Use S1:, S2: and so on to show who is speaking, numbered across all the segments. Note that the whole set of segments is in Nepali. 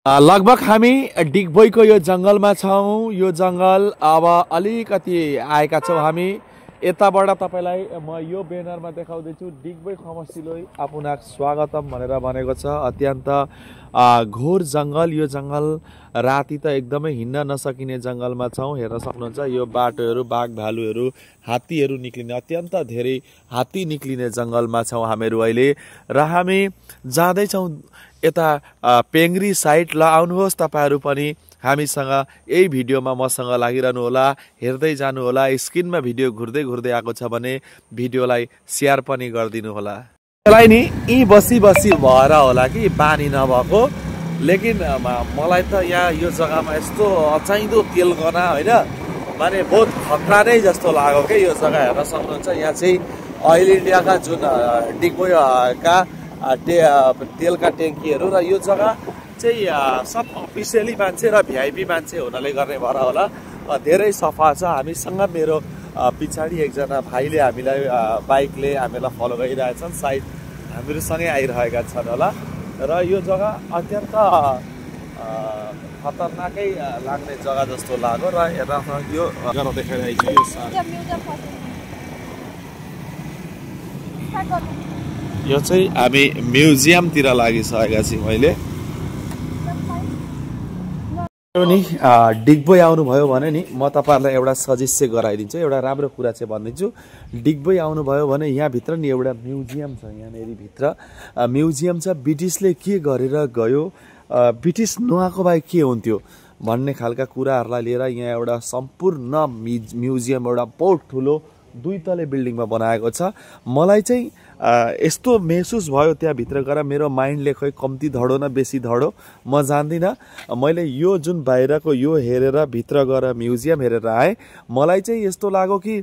S1: लगभग हामी डिगबोईको यो जङ्गलमा छौँ। यो जङ्गल अब अलिकति आएका छौँ हामी। यताबाट तपाईलाई म यो ब्यानरमा देखाउँदैछु डिगबोई खमसिलोई आपुनाक स्वागतम भनेर भनेको छ। अत्यन्त घोर जङ्गल। यो जङ्गल राति त एकदमै हिँड्न नसकिने जङ्गलमा छौँ। हेर्न सक्नुहुन्छ यो बाटोहरू, बाघ भालुहरू, हात्तीहरू निक्लिने, अत्यन्त धेरै हात्ती निक्लिने जङ्गलमा छौँ हामीहरू अहिले। र हामी जाँदैछौँ यता पेङ्ग्री साइड। ल आउनुहोस् तपाईहरू पनि हामीसँग यही भिडियोमा मसँग लागिरहनु होला, हेर्दै जानु होला। स्क्रिनमा भिडियो घुर्दै घुर्दै आएको छ भने भिडियोलाई सेयर पनि गरिदिनु होला। यसलाई नि यी बसी बसी भएर होला कि बानी नभएको, लेकिन मलाई त यहाँ यो जग्गामा यस्तो अचाहिँदो तेल गना होइन माने बहुत खतरा नै जस्तो लाग्यो कि यो जग्गा। हेर्न सक्नुहुन्छ यहाँ चाहिँ ऑयल इन्डियाका जुन डिगबोईका तेलका ट्याङ्कीहरू र यो जग्गा चाहिँ सब अफिसियली मान्छे र भिआइपी मान्छे हुनाले गर्ने भएर होला धेरै सफा छ। हामीसँग मेरो पछाडि एकजना भाइले हामीलाई बाइकले हामीलाई फलो गरिरहेछन्, सायद हामीहरूसँगै आइरहेका छन् होला। र यो जग्गा अत्यन्त खतरनाकै लाग्ने जग्गा जस्तो लाग्यो। र हेर्न यो जग्गा देखाइरहेको यो चाहिँ हामी म्युजियमतिर लागिसकेका छौँ अहिले। नि डिगबोई आउनुभयो भने नि म तपाईँहरूलाई एउटा सजेस्ट चाहिँ गराइदिन्छु, एउटा राम्रो कुरा चाहिँ भनिदिन्छु। डिगबोई आउनुभयो भने यहाँभित्र नि एउटा म्युजियम छ। यहाँनिर भित्र म्युजियम छ। ब्रिटिसले के गरेर गयो, ब्रिटिस नआएको भए के हुन्थ्यो भन्ने खालका कुराहरूलाई लिएर यहाँ एउटा सम्पूर्ण म्युजियम एउटा बहुत ठुलो 2 तले बिल्डिङमा बनाएको छ। मलाई चाहिँ यस्तो महसुस भयो त्यहाँभित्र गएर, मेरो माइन्डले खोइ कम्ती धडो न बेसी धडो म जान्दिनँ। मैले यो जुन बाहिरको यो हेरेर भित्र गएर म्युजियम हेरेर आएँ। मलाई चाहिँ यस्तो लाग्यो कि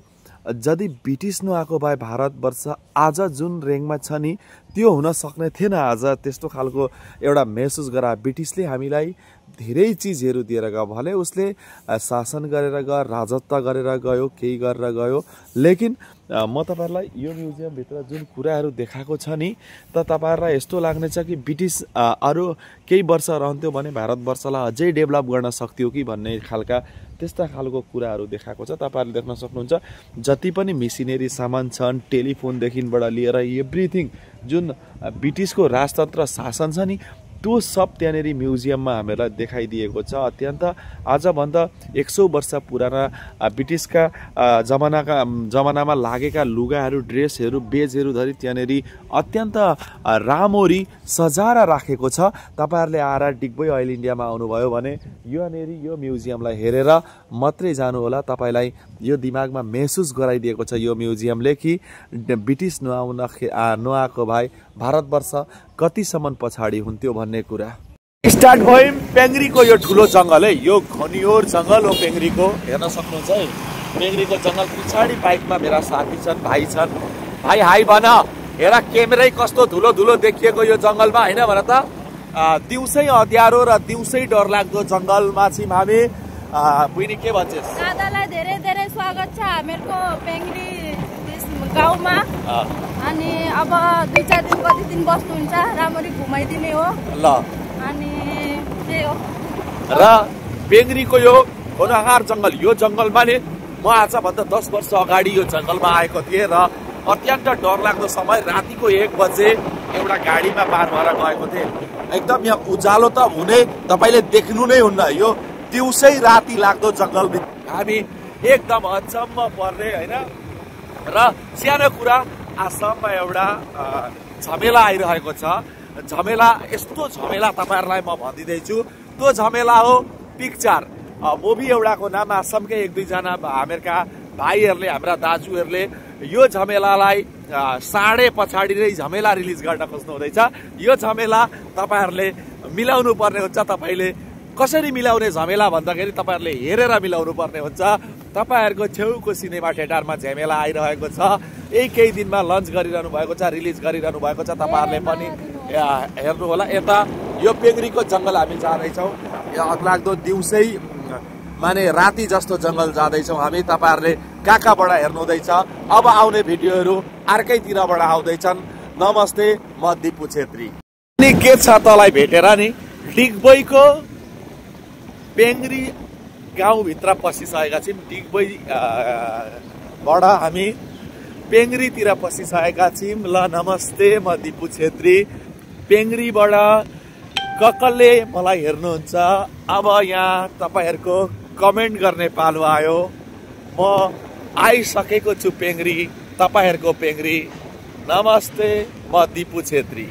S1: यदि ब्रिटिस नआएको भए भारतवर्ष आज जुन रेङ्कमा छ नि त्यो हुन सक्ने थिएन आज। त्यस्तो खालको एउटा महसुस गरा। ब्रिटिसले हामीलाई धेरै चिजहरू दिएर गयो, भले उसले शासन गरेर गयो, राजत्व गरेर गयो, केही गरेर गयो, लेकिन म तपाईँहरूलाई यो म्युजियमभित्र जुन कुराहरू देखाएको छ नि त तपाईँहरूलाई यस्तो लाग्नेछ कि ब्रिटिस अरू केही वर्ष रहन्थ्यो भने भारतवर्षलाई अझै डेभलप गर्न सक्थ्यो कि भन्ने खालका त्यस्ता खालको कुराहरू देखाएको छ। तपाईँहरूले देख्न सक्नुहुन्छ जति पनि मेसिनरी सामान छन्, टेलिफोनदेखिबाट लिएर एभ्रिथिङ जुन ब्रिटिसको राजतन्त्र शासन छ नि त्यो सब त्यहाँनिर म्युजियममा हामीलाई देखाइदिएको छ। अत्यन्त आजभन्दा 100 वर्ष पुराना ब्रिटिसका जमानामा लागेका लुगाहरू, ड्रेसहरू, बेजहरू धरि त्यहाँनिर अत्यन्त राम्ररी सजाएर राखेको छ। तपाईँहरूले आएर डिगबोई ऑयल इन्डियामा आउनुभयो भने यहाँनिर यो म्युजियमलाई हेरेर मात्रै जानु होला। तपाईँलाई यो दिमागमा महसुस गराइदिएको छ यो म्युजियमले कि ब्रिटिस नआएको भए भारतवर्ष कतिसम्म पछाडि हुन्थ्यो भन्ने कुरा। स्टार्ट भयौँ पेङ्ग्रीको यो ठुलो जङ्गल है, यो घनियोर जङ्गल हो पेङ्ग्रीको। हेर्न सक्नुहुन्छ है पेङ्ग्रीको जङ्गल। पछाडि बाइकमा मेरा साथी छन्, भाइ छन्। भाइ हाई भन। हेर क्यामेरै कस्तो धुलो धुलो देखिएको यो जङ्गलमा होइन भन त। दिउँसै अँध्यारो र दिउँसै डरलाग्दो जङ्गलमा छौँ हामी। बहिनी के भन्छस्?
S2: दादालाई धेरै धेरै स्वागत छ हामीहरूको पेङ्ग्री गाउँमा। अनि अब 2-4 दिन कति दिन बस्नुहुन्छ, राम्ररी घुमाइदिने हो
S1: ल।
S2: अनि त्यही हो।
S1: र पेङ्ग्रीको यो घनहार जङ्गल, यो जङ्गलमा नि म आजभन्दा 10 वर्ष अगाडि यो जङ्गलमा आएको थिएँ र अत्यन्त डरलाग्दो समय रातिको 1 बजे एउटा गाडीमा पार भएर गएको थिएँ। एकदम यहाँ उज्यालो त हुने तपाईँले देख्नु नै हुन्न, यो दिउँसै राति लाग्दो जङ्गल हामी एकदम अचम्म पर्ने होइन। र सानो कुरा आसाममा एउटा झमेला आइरहेको छ। झमेला यस्तो झमेला तपाईँहरूलाई म भनिदिँदैछु। त्यो झमेला हो पिक्चर मुभी एउटाको नाम। आसामकै 1-2 जना हामीहरूका भाइहरूले, हाम्रा दाजुहरूले यो झमेलालाई साढे पछाडि नै झमेला रिलिज गर्न खोज्नु हुँदैछ। यो झमेला तपाईँहरूले मिलाउनु पर्ने हुन्छ। तपाईँले कसरी मिलाउने झमेला भन्दाखेरि तपाईँहरूले हेरेर मिलाउनु पर्ने हुन्छ। तपाईँहरूको छेउको सिनेमा थिएटरमा झमेला आइरहेको छ। यही केही दिनमा लन्च गरिरहनु भएको छ, रिलिज गरिरहनु भएको छ। तपाईँहरूले पनि हेर्नु होला। यता यो पेङ्ग्रीको जङ्गल हामी जाँदैछौँ। यो अग्लाग्दो दिउँसै माने राति जस्तो जङ्गल जाँदैछौँ हामी। तपाईँहरूले कहाँबाट हेर्नुहुँदैछ? अब आउने भिडियोहरू अर्कैतिरबाट आउँदैछन्। नमस्ते, म दिपु छेत्री। के छ तँलाई भेटेर नि डिगबोईको पेङ्ग्री गाउँभित्र पसिसकेका छौँ। डिगबोईबाट हामी पेङ्ग्रीतिर पसिसकेका छौँ। ल नमस्ते, म दिपु छेत्री पेङ्ग्रीबाट। कसले मलाई हेर्नुहुन्छ, अब यहाँ तपाईहरूको कमेन्ट गर्ने पालो आयो। म आइसकेको छु पेङ्ग्री, तपाईहरूको पेङ्ग्री। नमस्ते, म दिपु छेत्री।